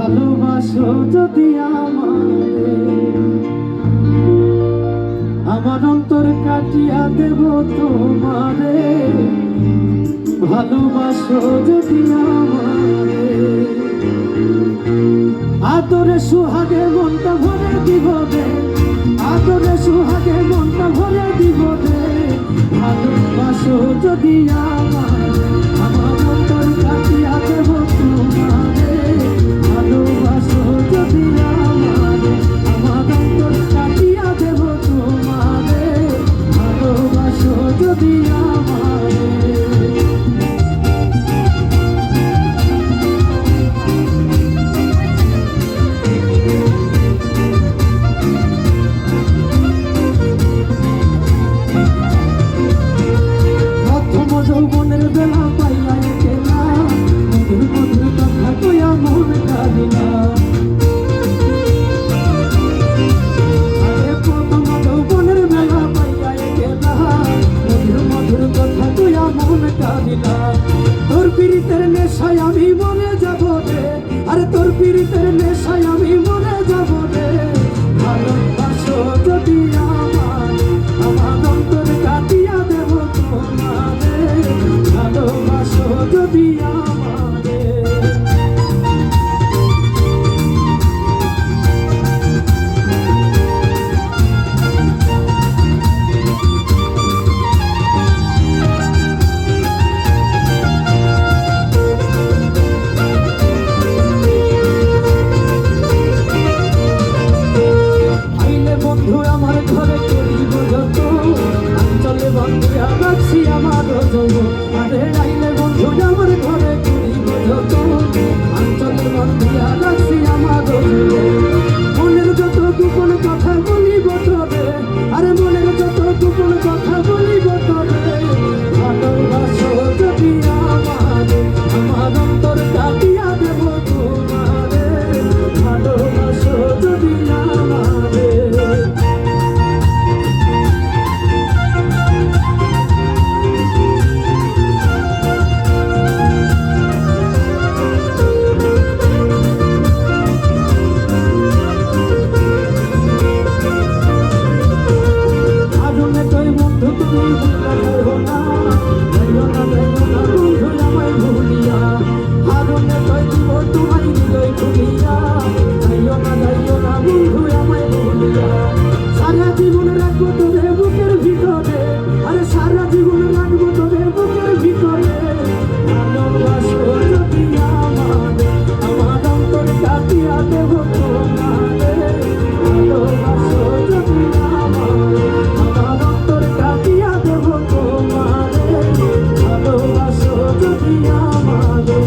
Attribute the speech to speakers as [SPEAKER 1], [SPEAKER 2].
[SPEAKER 1] ভালোবাসো যদি আমারে, আমার অন্তর কাটিয়া দেব তোমারে। ভালোবাসো যদি আমারে, আদরে সুহাগে মনটা ভরে দিব রে, আদরে সুহাগে মনটা ভরে দিব রে। ভালোবাসো যদি আমারে, আমার অন্তর কাটিয়া দেব তোমারে। ভালোবাসো যদি আমারে, আমার অন্তর কাটিয়া দেব তোমারে। ভালোবাসো যদি আমারে। যৌবনের বেলা পাইয়া একেলা, মধুর মধুর কথা কইয়া মন কাঁদিলা। আরে প্রথম যৌবনের বেলা পাইয়া একেলা, মধুর মধুর কথা কইয়া মন কাঁদিলা। তোর পীড়িতের নেশায় আমি মরে যাব রে, আরে তোর পীড়িতের নেশায় আমি মরে যাব রে। ভালোবাসো যদি আমারে, আমার অন্তর কাটিয়া দেব তোমারে। ভালোবাসো যদি আমারে। আইলে বন্ধু আমার ঘরে করিব যত, অঞ্চলে বন্ধিয়া রাখছি আমার যৌবন। আরে আইলে বন্ধু আমার ঘরে করিব যত, অঞ্চলে বন্ধিয়া রাখছি আমার যৌবন। মনের যত গোপন কথা বলিব তোরে, আরে মনের যত গোপন কথা বলিব তোরে। ভালোবাসো যদি আমারে, আমার অন্তর কাটিয়া দেব তোমারে। ভালোবাসো যদি আমারে। সারা জীবন রাখবো তোদের বুকের ভিতরে, আরে সারা জীবন রাখবো তোদের বুকের ভিতরে। ভালোবাসো যদি আমারে, আমার অন্তর কাটিয়া দেব তোমারে। ভালোবাসো যদি আমারে, আমার অন্তর কাটিয়া দেব তোমারে। ভালোবাসো যদি আমারে।